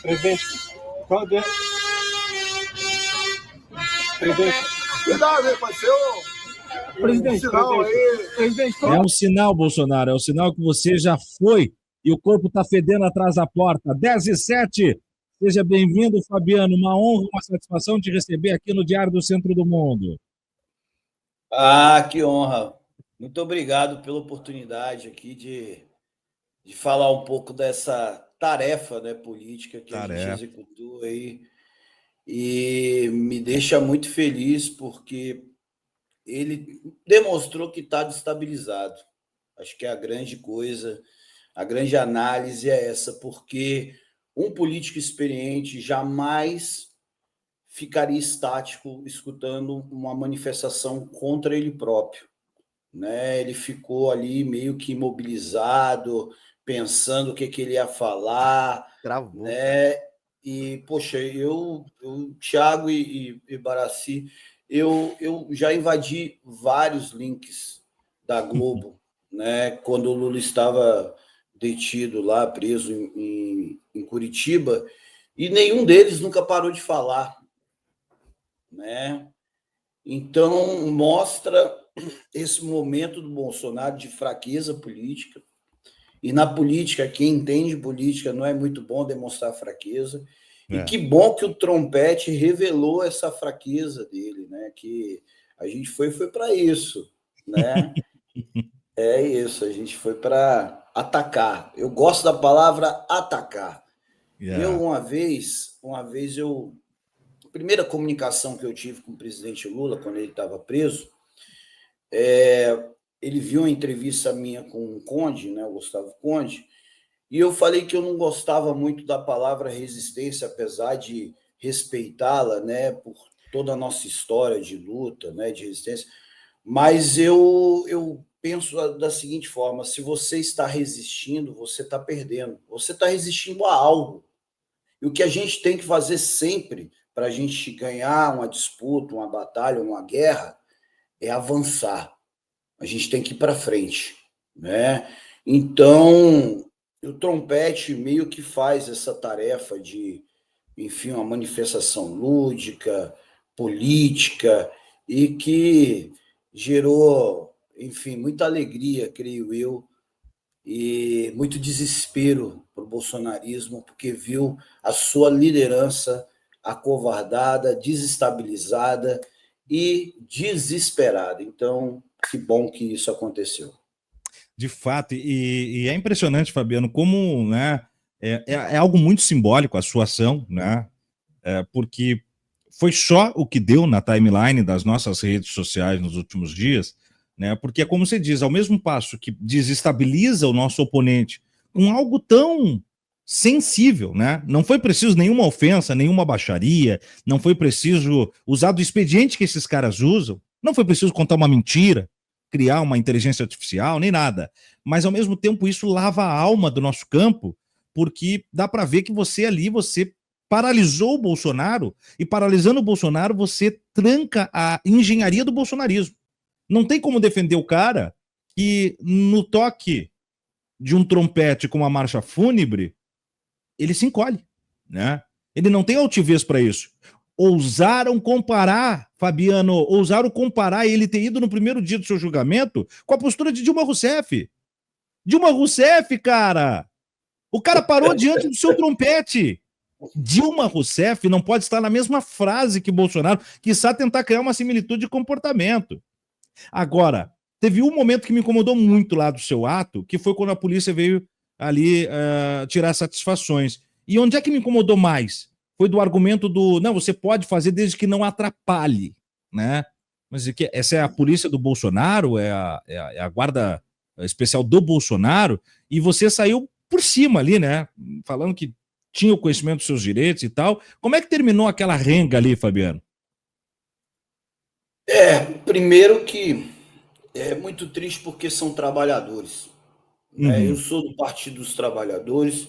Presidente, cadê? Presidente. Cuidado, hein, parceiro. Presidente, sinal aí. Presidente, É um sinal, Bolsonaro, é um sinal que você já foi e o corpo está fedendo atrás da porta. 10h07. Seja bem-vindo, Fabiano. Uma honra, uma satisfação te receber aqui no Diário do Centro do Mundo. Ah, que honra. Muito obrigado pela oportunidade aqui de falar um pouco dessa tarefa, né, política que a gente executou aí. E me deixa muito feliz porque ele demonstrou que está destabilizado. Acho que é a grande coisa, a grande análise é essa, porque um político experiente jamais ficaria estático escutando uma manifestação contra ele próprio, né? Ele ficou ali meio que imobilizado, pensando o que ele ia falar, Travou. né? E, poxa, eu Thiago e Baraci, eu já invadi vários links da Globo, né? Quando o Lula estava detido lá, preso em Curitiba, e nenhum deles nunca parou de falar, né? Então, mostra esse momento do Bolsonaro de fraqueza política. E na política, quem entende política, não é muito bom demonstrar fraqueza. E que bom que o Trompete revelou essa fraqueza dele, né? Que a gente foi para isso, né? É isso, a gente foi para atacar. Eu gosto da palavra atacar. Uma vez a primeira comunicação que eu tive com o presidente Lula, quando ele estava preso, ele viu uma entrevista minha com o Conde, né, o Gustavo Conde, e eu falei que eu não gostava muito da palavra resistência, apesar de respeitá-la, né, por toda a nossa história de luta, né, de resistência, mas eu penso da seguinte forma: se você está resistindo, você está perdendo, você está resistindo a algo. E o que a gente tem que fazer sempre para a gente ganhar uma disputa, uma batalha, uma guerra, é avançar. A gente tem que ir para frente, né? Então, o Trompete meio que faz essa tarefa de, enfim, uma manifestação lúdica, política, e que gerou, enfim, muita alegria, creio eu, e muito desespero para o bolsonarismo, porque viu a sua liderança acovardada, desestabilizada e desesperada. Então, que bom que isso aconteceu. De fato, e é impressionante, Fabiano, como, né, é algo muito simbólico a sua ação, né, porque foi só o que deu na timeline das nossas redes sociais nos últimos dias, né, porque é como você diz, ao mesmo passo que desestabiliza o nosso oponente com algo tão sensível, né, não foi preciso nenhuma ofensa, nenhuma baixaria, não foi preciso usar do expediente que esses caras usam, não foi preciso contar uma mentira, criar uma inteligência artificial, nem nada. Mas, ao mesmo tempo, isso lava a alma do nosso campo, porque dá para ver que você ali, você paralisou o Bolsonaro, e paralisando o Bolsonaro, você tranca a engenharia do bolsonarismo. Não tem como defender o cara que, no toque de um trompete com uma marcha fúnebre, ele se encolhe, né? Ele não tem altivez para isso. Ousaram comparar, Fabiano, ousaram comparar ele ter ido no primeiro dia do seu julgamento com a postura de Dilma Rousseff. Dilma Rousseff, cara! O cara parou diante do seu trompete. Dilma Rousseff não pode estar na mesma frase que Bolsonaro, quiçá tentar criar uma similitude de comportamento. Agora, teve um momento que me incomodou muito lá do seu ato, que foi quando a polícia veio ali tirar satisfações. E onde é que me incomodou mais? Foi do argumento do, não, você pode fazer desde que não atrapalhe, né? Mas essa é a polícia do Bolsonaro, é a guarda especial do Bolsonaro, e você saiu por cima ali, né? Falando que tinha o conhecimento dos seus direitos e tal. Como é que terminou aquela renga ali, Fabiano? Primeiro que é muito triste porque são trabalhadores, né? Eu sou do Partido dos Trabalhadores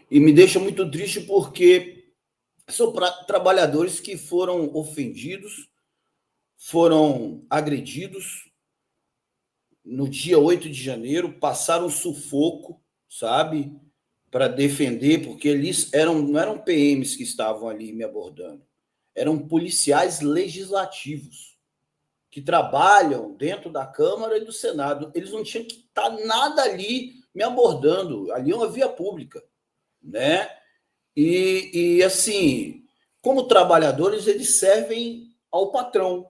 e me deixa muito triste porque são trabalhadores que foram ofendidos, foram agredidos no dia 8 de janeiro, passaram sufoco, sabe? para defender, porque eles não eram PMs que estavam ali me abordando, eram policiais legislativos que trabalham dentro da Câmara e do Senado. Eles não tinham que estar nada ali me abordando, ali é uma via pública, né? E assim, como trabalhadores, eles servem ao patrão.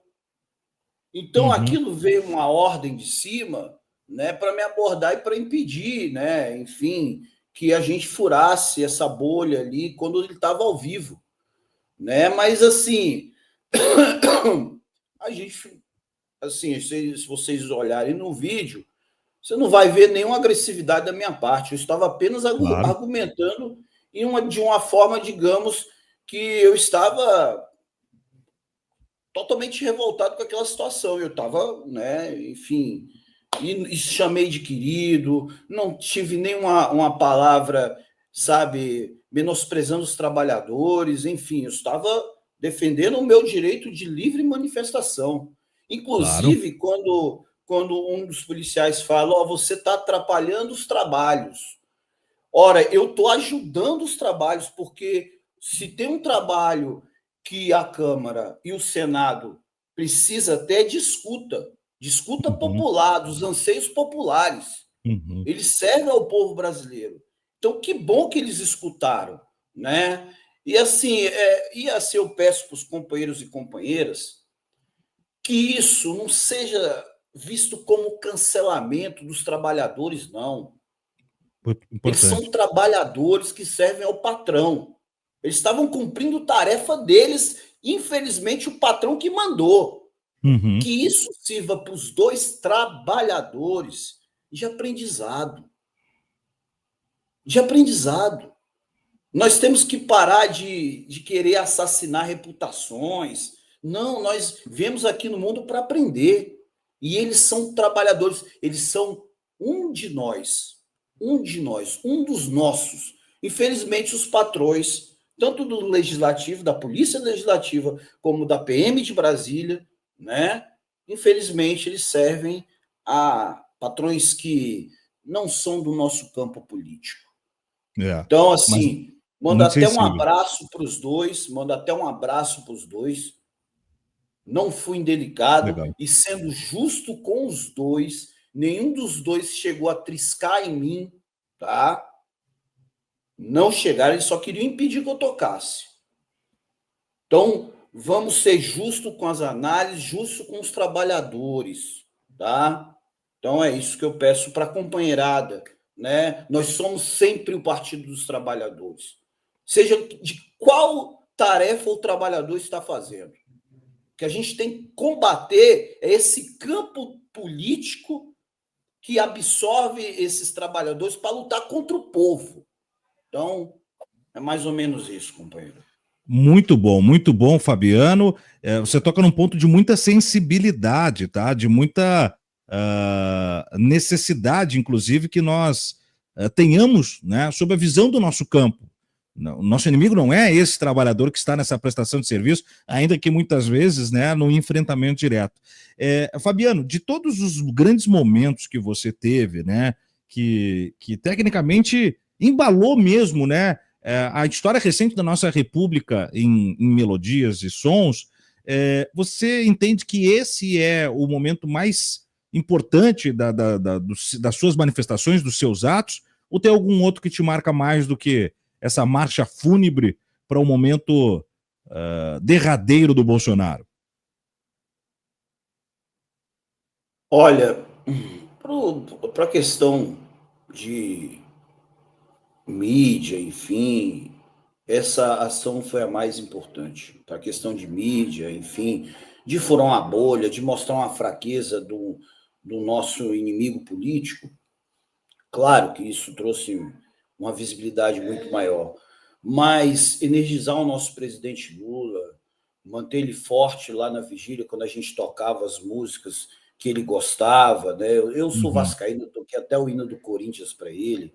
Então, aquilo veio uma ordem de cima, né, para me abordar e para impedir, né, enfim, que a gente furasse essa bolha ali quando ele estava ao vivo, né? Mas assim, a gente, assim, se vocês olharem no vídeo, você não vai ver nenhuma agressividade da minha parte. Eu estava apenas Claro. argumentando de uma forma, digamos, que eu estava totalmente revoltado com aquela situação. Eu estava, né, enfim, e chamei de querido, não tive nenhuma uma palavra, sabe, menosprezando os trabalhadores, enfim, eu estava defendendo o meu direito de livre manifestação. Claro. Inclusive, quando um dos policiais fala, ó, você está atrapalhando os trabalhos. Ora, eu estou ajudando os trabalhos, porque se tem um trabalho que a Câmara e o Senado precisa ter, discuta popular, dos anseios populares. Eles servem ao povo brasileiro. Então, que bom que eles escutaram, né? E assim, eu peço para os companheiros e companheiras que isso não seja visto como cancelamento dos trabalhadores, não. Eles são Importante. trabalhadores que servem ao patrão. Eles estavam cumprindo tarefa deles, infelizmente, o patrão que mandou. Que isso sirva para os dois trabalhadores de aprendizado. De aprendizado. Nós temos que parar de querer assassinar reputações. Não, nós viemos aqui no mundo para aprender. E eles são trabalhadores, eles são um de nós, um dos nossos. Infelizmente, os patrões, tanto do Legislativo, da Polícia Legislativa, como da PM de Brasília, né? Infelizmente, eles servem a patrões que não são do nosso campo político. É. Então, Mas assim, manda muito até um sensível. abraço para os dois, manda até um abraço para os dois. Não fui indelicado Legal. e sendo justo com os dois, nenhum dos dois chegou a triscar em mim, tá? Não chegaram, eles só queriam impedir que eu tocasse. Então, vamos ser justos com as análises, justos com os trabalhadores, tá? Então, é isso que eu peço para a companheirada, né? Nós somos sempre o Partido dos Trabalhadores. Seja de qual tarefa o trabalhador está fazendo. O que a gente tem que combater é esse campo político que absorve esses trabalhadores para lutar contra o povo. Então, é mais ou menos isso, companheiro. Muito bom, Fabiano. Você toca num ponto de muita sensibilidade, tá? De muita necessidade, inclusive, que nós tenhamos, né, sob a visão do nosso campo. O nosso inimigo não é esse trabalhador que está nessa prestação de serviço, ainda que muitas vezes, né, no enfrentamento direto. Fabiano, de todos os grandes momentos que você teve, né, que tecnicamente embalou mesmo, né, a história recente da nossa república em melodias e sons, você entende que esse é o momento mais importante das suas manifestações, dos seus atos, ou tem algum outro que te marca mais do que essa marcha fúnebre para o momento derradeiro do Bolsonaro? Olha, para a questão de mídia, enfim, essa ação foi a mais importante. Para a questão de mídia, enfim, de furar uma bolha, de mostrar uma fraqueza do nosso inimigo político, claro que isso trouxe uma visibilidade muito maior, mas energizar o nosso presidente Lula, manter ele forte lá na vigília, quando a gente tocava as músicas que ele gostava, né? Eu sou vascaíno, eu toquei até o hino do Corinthians para ele,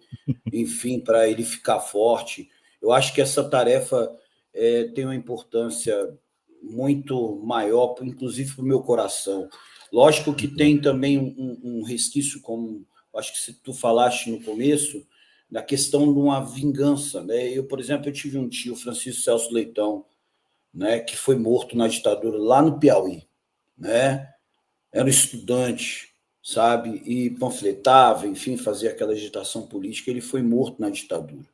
enfim, para ele ficar forte. Eu acho que essa tarefa tem uma importância muito maior, inclusive para o meu coração. Lógico que tem também um resquício, como acho que tu falaste no começo, da questão de uma vingança, né? Eu, por exemplo, eu tive um tio, Francisco Celso Leitão, né, que foi morto na ditadura lá no Piauí, né? Era um estudante, sabe? E panfletava, enfim, fazia aquela agitação política. Ele foi morto na ditadura.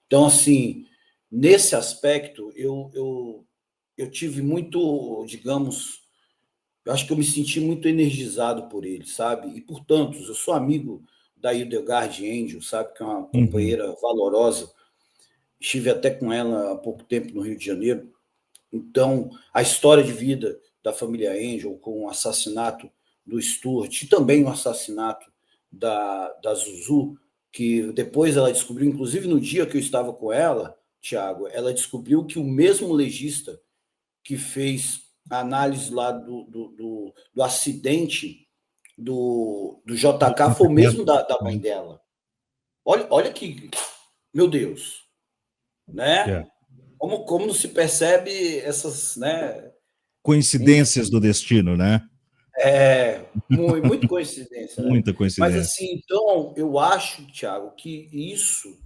Então, assim, nesse aspecto, eu tive muito, digamos, eu acho que eu me senti muito energizado por ele, sabe? E por tantos, eu sou amigo da Hildegard Angel, sabe? Que é uma companheira valorosa. Estive até com ela há pouco tempo no Rio de Janeiro. Então, a história de vida da família Angel, com o assassinato do Stuart, e também o assassinato da Zuzu, que depois ela descobriu, inclusive no dia que eu estava com ela, Tiago, ela descobriu que o mesmo legista que fez a análise lá do acidente do JK foi o mesmo da mãe dela. Olha que, meu Deus, né? Como não se percebe essas, né? Coincidências do destino, né? Muito coincidência, né? Muita coincidência. Mas assim, então, eu acho, Thiago, que isso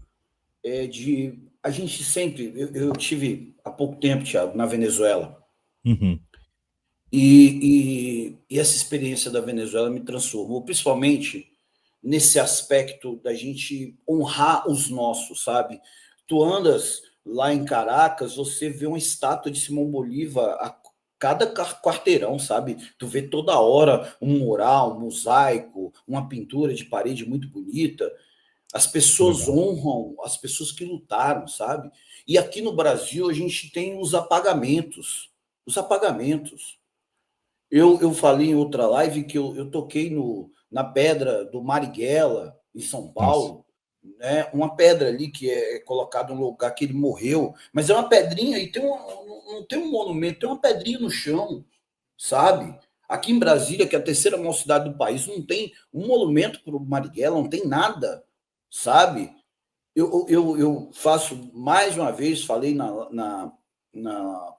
é de... A gente sempre... Eu tive há pouco tempo, Thiago, na Venezuela. E essa experiência da Venezuela me transformou, principalmente nesse aspecto da gente honrar os nossos, sabe? Tu andas lá em Caracas, você vê uma estátua de Simão Bolívar a cada quarteirão, sabe? Tu vê toda hora um mural, um mosaico, uma pintura de parede muito bonita. As pessoas honram as pessoas que lutaram, sabe? E aqui no Brasil a gente tem os apagamentos. Os apagamentos. Eu falei em outra live que eu toquei na pedra do Marighella, em São Paulo, né? Uma pedra ali que é colocada no lugar que ele morreu, mas é uma pedrinha e não tem um monumento, tem uma pedrinha no chão, sabe? Aqui em Brasília, que é a terceira maior cidade do país, não tem um monumento para o Marighella, não tem nada, sabe? Eu faço, mais uma vez, falei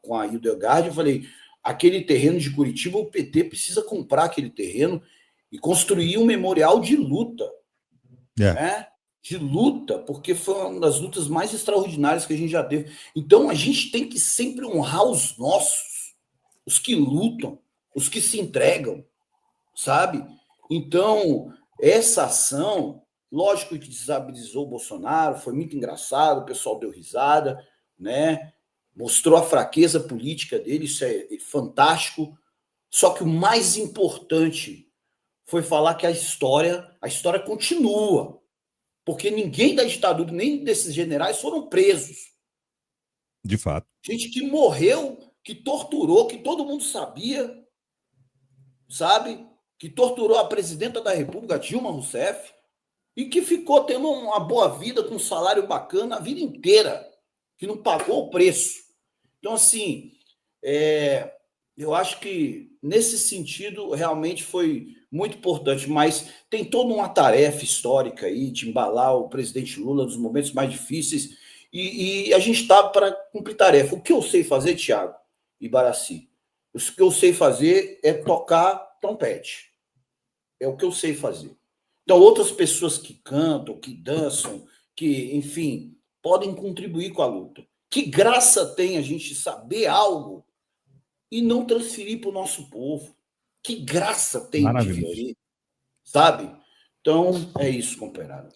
com a Hildegard, eu falei, aquele terreno de Curitiba, o PT precisa comprar aquele terreno e construir um memorial de luta, né? De luta, porque foi uma das lutas mais extraordinárias que a gente já teve. Então, a gente tem que sempre honrar os nossos, os que lutam, os que se entregam, sabe? Então, essa ação, lógico que desestabilizou o Bolsonaro, foi muito engraçado, o pessoal deu risada, né? Mostrou a fraqueza política dele, isso é fantástico. Só que o mais importante foi falar que a história continua. Porque ninguém da ditadura, nem desses generais, foram presos. De fato. Gente que morreu, que torturou, que todo mundo sabia, sabe? Que torturou a presidenta da República, Dilma Rousseff, e que ficou tendo uma boa vida, com um salário bacana a vida inteira, que não pagou o preço. Então, assim, eu acho que, nesse sentido, realmente foi muito importante, mas tem toda uma tarefa histórica aí de embalar o presidente Lula nos momentos mais difíceis, e a gente está para cumprir tarefa. O que eu sei fazer, Tiago e Baraci? O que eu sei fazer é tocar trompete. É o que eu sei fazer. Então, outras pessoas que cantam, que dançam, que, enfim, podem contribuir com a luta. Que graça tem a gente saber algo e não transferir para o nosso povo? Que graça tem de viver, sabe? Então, é isso, companheiro.